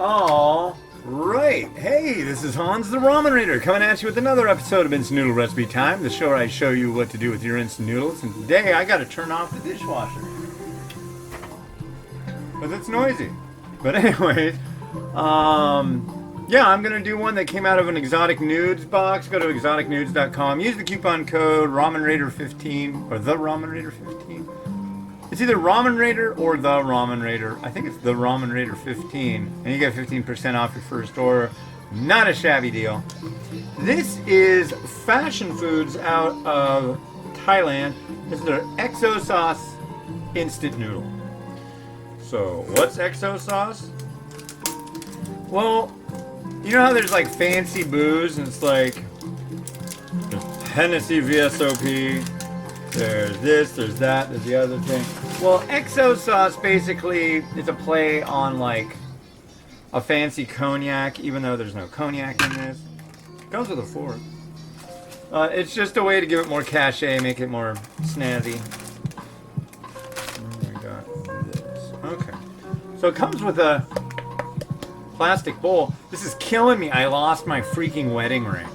All right. Hey, this is Hans the Ramen Raider coming at you with another episode of Instant Noodle Recipe Time, the show where I show you what to do with your instant noodles. And today I got to turn off the dishwasher because it's noisy. But anyways, yeah, I'm going to do one that came out of an Exotic Nudes box. Go to exoticnudes.com. Use the coupon code RamenRaider15 or the Ramen Raider 15. It's either Ramen Raider or the Ramen Raider. I think it's the Ramen Raider 15. And you get 15% off your first order. Not a shabby deal. This is Fashion Foods out of Thailand. This is their XO sauce instant noodle. So, what's XO sauce? Well, you know how there's like fancy booze and it's like Hennessy VSOP, there's this, there's that, there's the other thing. Well, XO sauce basically is a play on like a fancy cognac, even though there's no cognac in this. It comes with a fork. It's just a way to give it more cachet, make it more snazzy. Oh, I got this. Okay. So it comes with a plastic bowl. This is killing me. I lost my freaking wedding ring.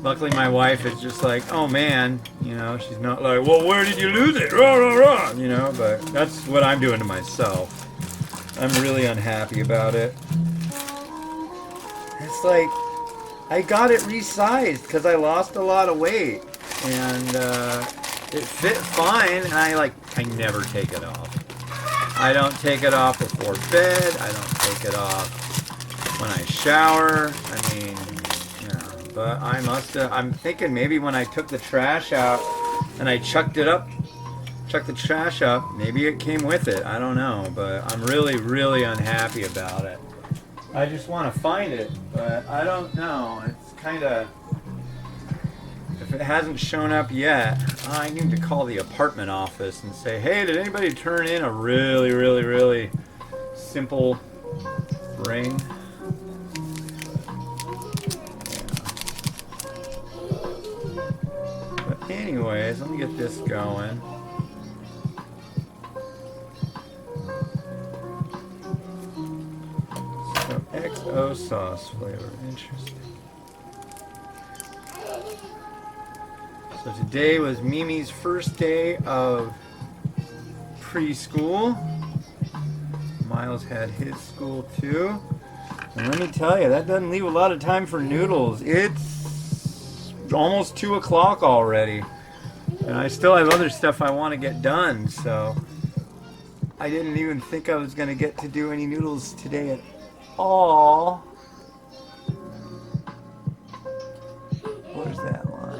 Luckily my wife is just like, oh man, you know, she's not like, well, where did you lose it? Rah, rah, rah. You know, but that's what I'm doing to myself. I'm really unhappy about it. It's like, I got it resized because I lost a lot of weight. And it fit fine, and I never take it off. I don't take it off before bed. I don't take it off when I shower. I mean, you know, but I must have, I'm thinking maybe when I took the trash out and I chucked the trash up, maybe it came with it. I don't know, but I'm really, really unhappy about it. I just want to find it, but I don't know. It's kind of, if it hasn't shown up yet, I need to call the apartment office and say, hey, did anybody turn in a really, really, really simple ring? Yeah. But anyways, let me get this going. So XO sauce flavor, interesting. So today was Mimi's first day of preschool. Miles had his school too. And let me tell you, that doesn't leave a lot of time for noodles. It's almost 2 o'clock already. And I still have other stuff I want to get done, so I didn't even think I was going to get to do any noodles today at all. Where's that line?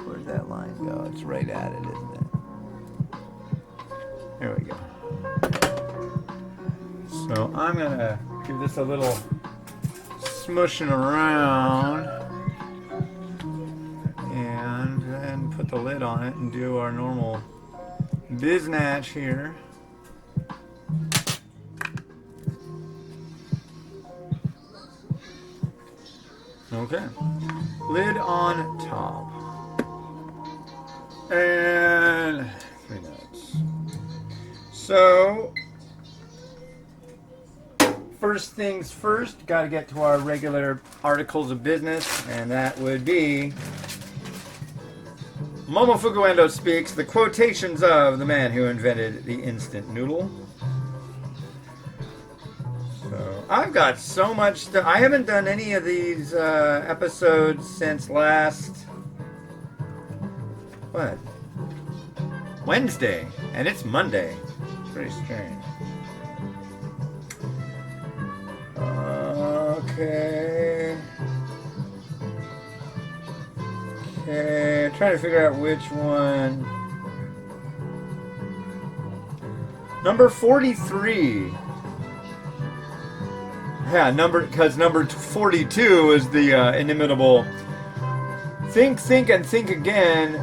Where's that line go? It's right at it, isn't it? There we go. So I'm gonna give this a little smushing around and then put the lid on it and do our normal biznatch here. Okay. Lid on top. And 3 minutes. So, first things first, got to get to our regular articles of business, and that would be Momofuku Endo speaks, the quotations of the man who invented the instant noodle. So, I've got so much stuff. I haven't done any of these episodes since last, what? Wednesday, and it's Monday. Pretty strange. Okay. I'm trying to figure out which one. Number 43. Yeah, because number 42 is the inimitable think, and think again.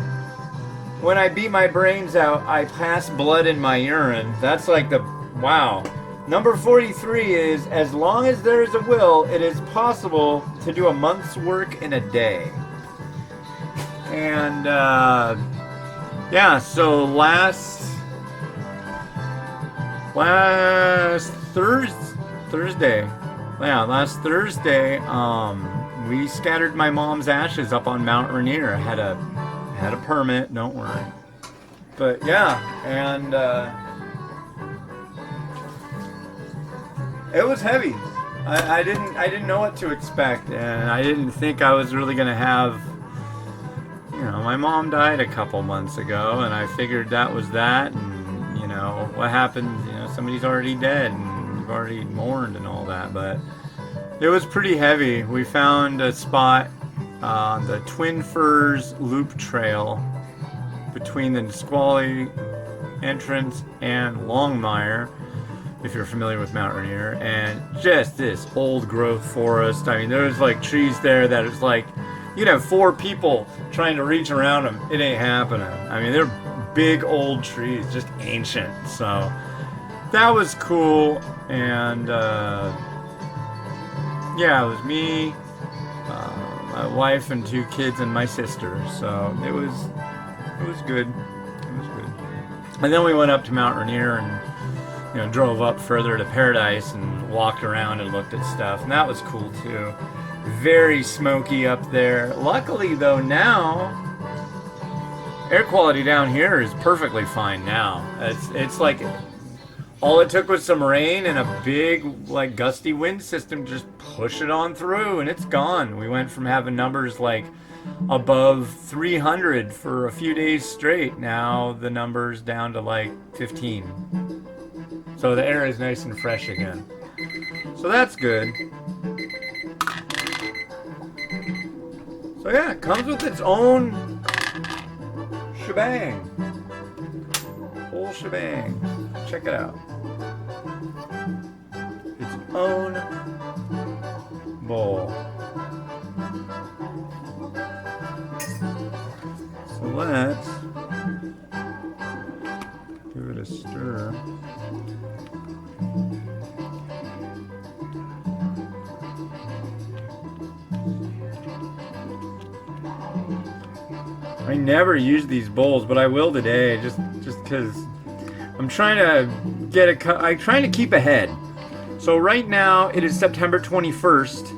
When I beat my brains out, I pass blood in my urine. That's like the, wow. Number 43 is, as long as there is a will, it is possible to do a month's work in a day. And, yeah, so last Thursday, Yeah, last Thursday, we scattered my mom's ashes up on Mount Rainier. I had a permit, don't worry. But yeah, and it was heavy. I didn't know what to expect, and I didn't think I was really gonna have. You know, my mom died a couple months ago, and I figured that was that. And you know, what happens? You know, somebody's already dead, and you've already mourned and all that. But it was pretty heavy. We found a spot on the Twin Firs Loop Trail between the Nisqually entrance and Longmire, if you're familiar with Mount Rainier, and just this old growth forest. I mean, there's like trees there that is like, you'd have 4 people trying to reach around them. It ain't happening. I mean, they're big old trees, just ancient. So that was cool. And yeah, it was me, my wife and 2 kids and my sister. So it was good. It was good. And then we went up to Mount Rainier and, you know, drove up further to Paradise and walked around and looked at stuff. And that was cool too. Very smoky up there. Luckily though, now air quality down here is perfectly fine now. It's like all it took was some rain and a big like gusty wind system to just push it on through, and it's gone. We went from having numbers like above 300 for a few days straight. Now the number's down to like 15. So the air is nice and fresh again. So that's good. So yeah, it comes with its own shebang. Whole shebang. Check it out. Its own bowl. So let's give it a stir. I never use these bowls, but I will today, just because I'm trying to I'm trying to keep ahead. So right now it is September 21st,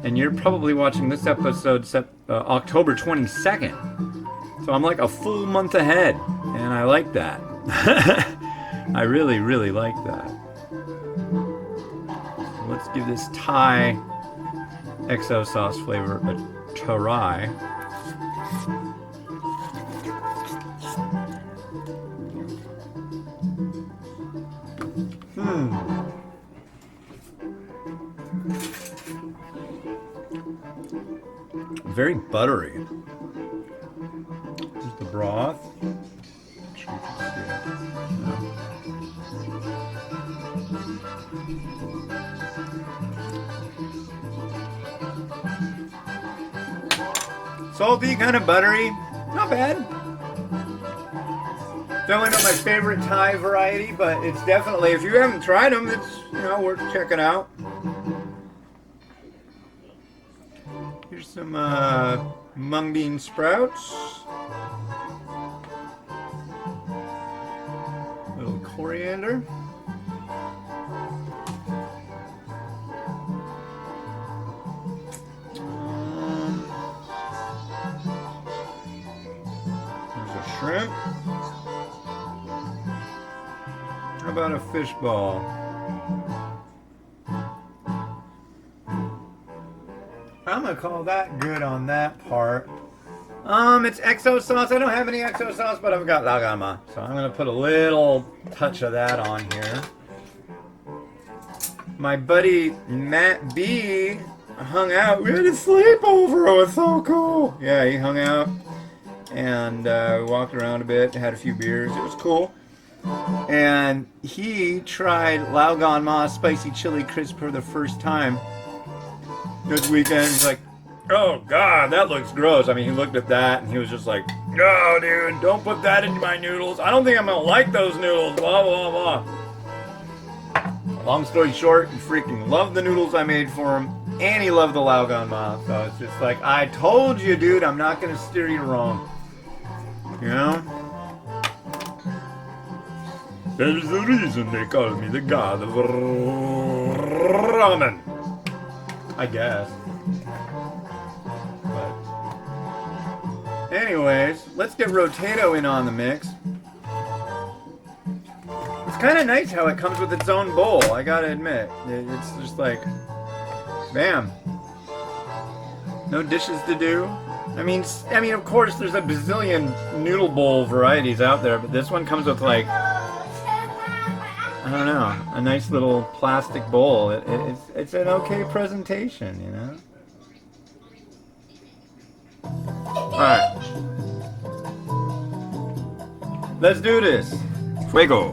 and you're probably watching this episode October 22nd. So I'm like a full month ahead, and I like that. I really, really like that. So let's give this Thai XO sauce flavor a try. Very buttery. Here's the broth. I'm sure you can see it. Yeah. Salty, kind of buttery. Not bad. Definitely not my favorite Thai variety, but it's definitely, if you haven't tried them, it's, you know, worth checking out. Here's some mung bean sprouts. A little coriander. There's a shrimp. How about a fish ball? I'm gonna call that good on that part. It's XO sauce. I don't have any XO sauce, but I've got lagama, so I'm gonna put a little touch of that on here. My buddy Matt B hung out. We had a sleepover. It was so cool. Yeah, he hung out and we walked around a bit. Had a few beers. It was cool. And he tried Lao Gan Ma spicy chili crisp for the first time this weekend. He's like, oh god, that looks gross. I mean, he looked at that and he was just like, no dude, don't put that into my noodles. I don't think I'm gonna like those noodles, blah blah blah. Long story short, he freaking loved the noodles I made for him, and he loved the Lao Gan Ma. So it's just like, I told you dude, I'm not gonna steer you wrong. You know? There's the reason they call me the god of ramen. I guess. But anyways, let's get Rotato in on the mix. It's kind of nice how it comes with its own bowl, I gotta admit. It's just like, bam. No dishes to do. I mean, of course, there's a bazillion noodle bowl varieties out there, but this one comes with like, I don't know, a nice little plastic bowl. It's an okay presentation, you know. All right, let's do this. Fuego.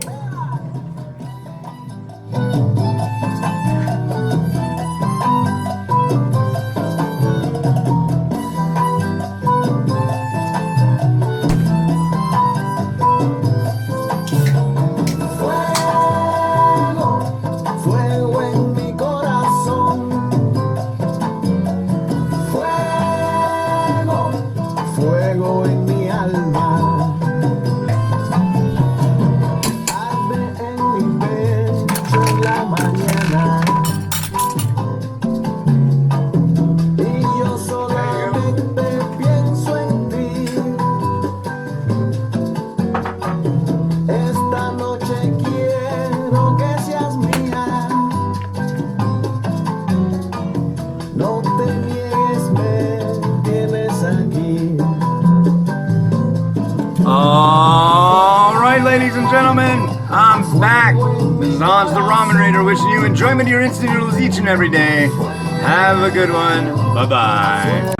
Alright, ladies and gentlemen, I'm back. This is Hans the Ramen Raider wishing you enjoyment of your instant noodles each and every day. Have a good one. Bye-bye.